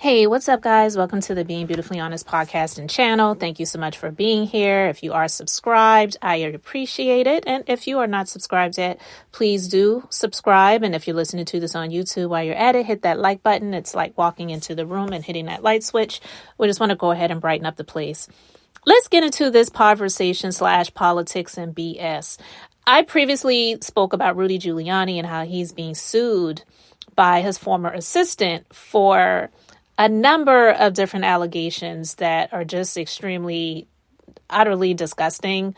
Hey, what's up, guys? Welcome to the Being Beautifully Honest podcast and channel. Thank you so much for being here. If you are subscribed, I appreciate it. And if you are not subscribed yet, please do subscribe. And if you're listening to this on YouTube while you're at it, hit that like button. It's like walking into the room and hitting that light switch. We just want to go ahead and brighten up the place. Let's get into this conversation / politics and BS. I previously spoke about Rudy Giuliani and how he's being sued by his former assistant for a number of different allegations that are just extremely, utterly disgusting.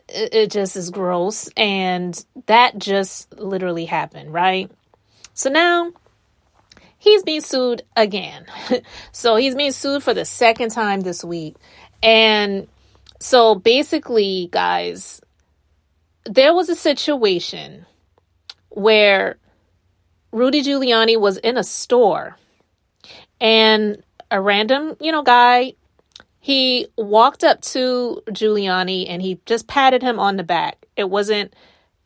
It just is gross. And that just literally happened, right? So now he's being sued again. So he's being sued for the second time this week. And so basically, guys, there was a situation where Rudy Giuliani was in a store. And a random, guy, he walked up to Giuliani and he just patted him on the back. It wasn't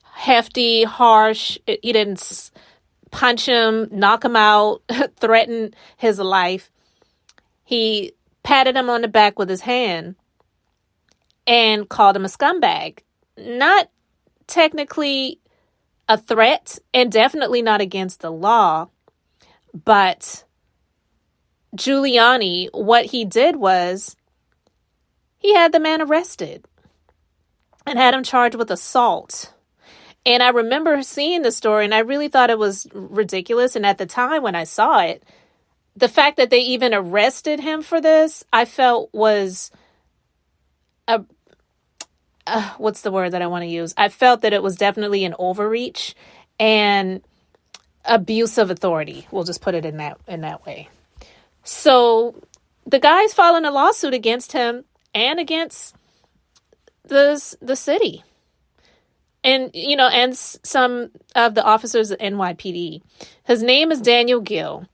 hefty, harsh. He didn't punch him, knock him out, threaten his life. He patted him on the back with his hand and called him a scumbag. Not technically a threat and definitely not against the law, but Giuliani, what he did was he had the man arrested and had him charged with assault. And I remember seeing the story and I really thought it was ridiculous. And at the time when I saw it, the fact that they even arrested him for this, I felt was what's the word that I want to use? I felt that it was definitely an overreach and abuse of authority. We'll just put it in that way. So the guy's filing a lawsuit against him and against the city and, and some of the officers at NYPD. His name is Daniel Gill,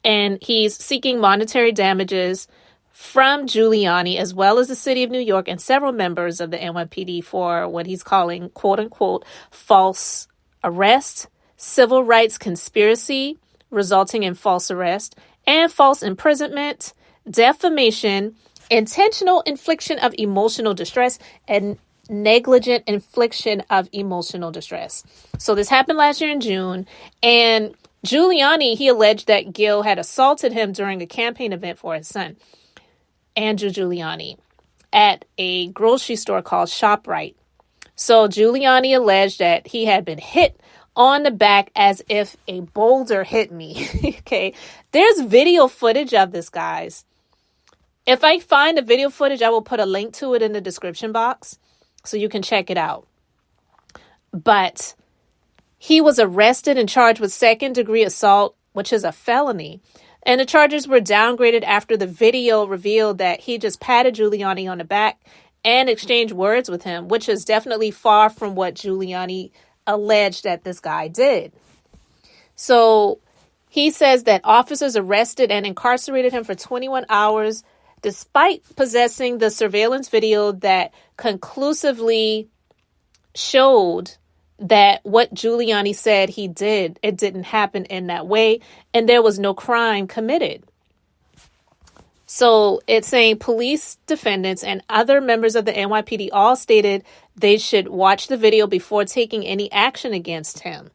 and he's seeking monetary damages from Giuliani as well as the city of New York and several members of the NYPD for what he's calling, quote unquote, false arrest, civil rights conspiracy resulting in false arrest, and false imprisonment, defamation, intentional infliction of emotional distress, and negligent infliction of emotional distress. So this happened last year in June, and Giuliani, he alleged that Gill had assaulted him during a campaign event for his son, Andrew Giuliani, at a grocery store called ShopRite. So Giuliani alleged that he had been hit on the back as if a boulder hit me. Okay. There's video footage of this, guys. If I find the video footage, I will put a link to it in the description box so you can check it out. But he was arrested and charged with second-degree assault, which is a felony. And the charges were downgraded after the video revealed that he just patted Giuliani on the back and exchanged words with him, which is definitely far from what Giuliani alleged that this guy did. So he says that officers arrested and incarcerated him for 21 hours despite possessing the surveillance video that conclusively showed that what Giuliani said he did, it didn't happen in that way, and there was no crime committed. So it's saying police defendants and other members of the NYPD all stated they should watch the video before taking any action against him.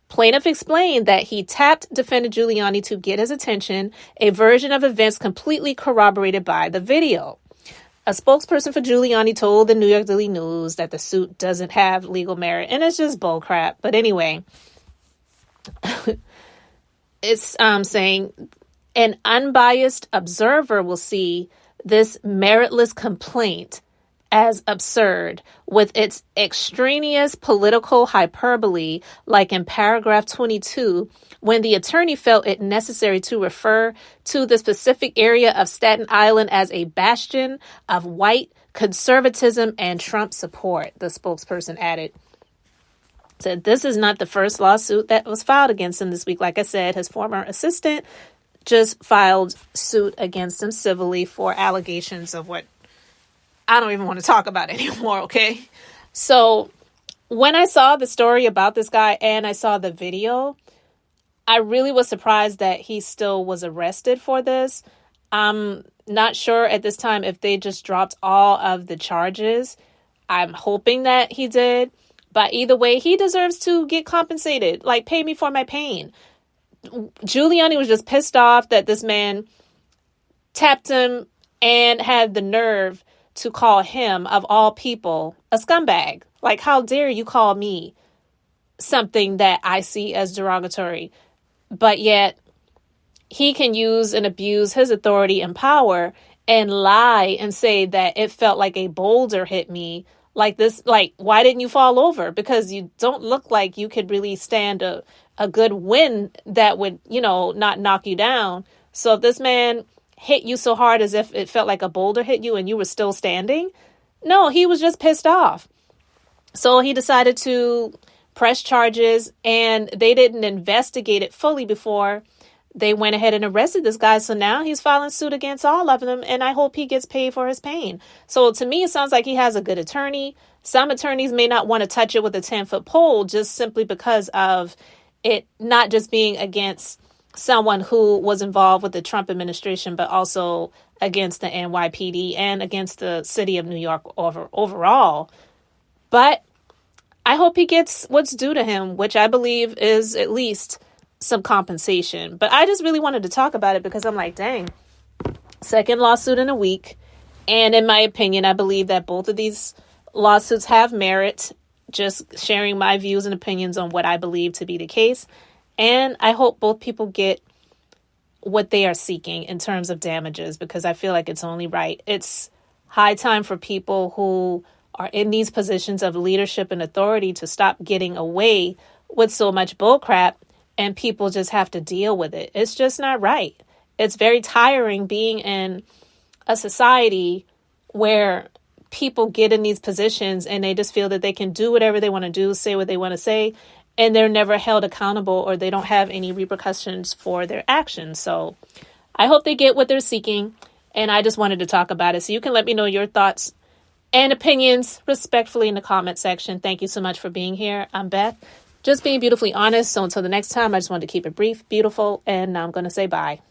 Plaintiff explained that he tapped defendant Giuliani to get his attention, a version of events completely corroborated by the video. A spokesperson for Giuliani told the New York Daily News that the suit doesn't have legal merit, and it's just bullcrap. But anyway, it's saying an unbiased observer will see this meritless complaint as absurd, with its extraneous political hyperbole, like in paragraph 22, when the attorney felt it necessary to refer to the specific area of Staten Island as a bastion of white conservatism and Trump support, the spokesperson added. Said this is not the first lawsuit that was filed against him this week. Like I said, his former assistant just filed suit against him civilly for allegations of what I don't even want to talk about anymore, okay? So when I saw the story about this guy and I saw the video, I really was surprised that he still was arrested for this. I'm not sure at this time if they just dropped all of the charges. I'm hoping that he did. But either way, he deserves to get compensated. Like, pay me for my pain. Giuliani was just pissed off that this man tapped him and had the nerve to call him, of all people, a scumbag. Like, how dare you call me something that I see as derogatory? But yet, he can use and abuse his authority and power and lie and say that it felt like a boulder hit me. Like this, like, why didn't you fall over? Because you don't look like you could really stand a good wind that would, not knock you down. So if this man hit you so hard as if it felt like a boulder hit you and you were still standing, no, he was just pissed off. So he decided to press charges, and they didn't investigate it fully before they went ahead and arrested this guy. So now he's filing suit against all of them, and I hope he gets paid for his pain. So to me, it sounds like he has a good attorney. Some attorneys may not want to touch it with a 10-foot pole just simply because of it not just being against someone who was involved with the Trump administration, but also against the NYPD and against the city of New York overall. But I hope he gets what's due to him, which I believe is at least some compensation. But I just really wanted to talk about it because I'm like, dang, second lawsuit in a week. And in my opinion, I believe that both of these lawsuits have merit. Just sharing my views and opinions on what I believe to be the case. And I hope both people get what they are seeking in terms of damages, because I feel like it's only right. It's high time for people who are in these positions of leadership and authority to stop getting away with so much bullcrap, and people just have to deal with it. It's just not right. It's very tiring being in a society where people get in these positions and they just feel that they can do whatever they want to do, say what they want to say, and they're never held accountable, or they don't have any repercussions for their actions. So I hope they get what they're seeking. And I just wanted to talk about it. So you can let me know your thoughts and opinions respectfully in the comment section. Thank you so much for being here. I'm Beth, just being beautifully honest. So until the next time, I just wanted to keep it brief, beautiful, and I'm going to say bye.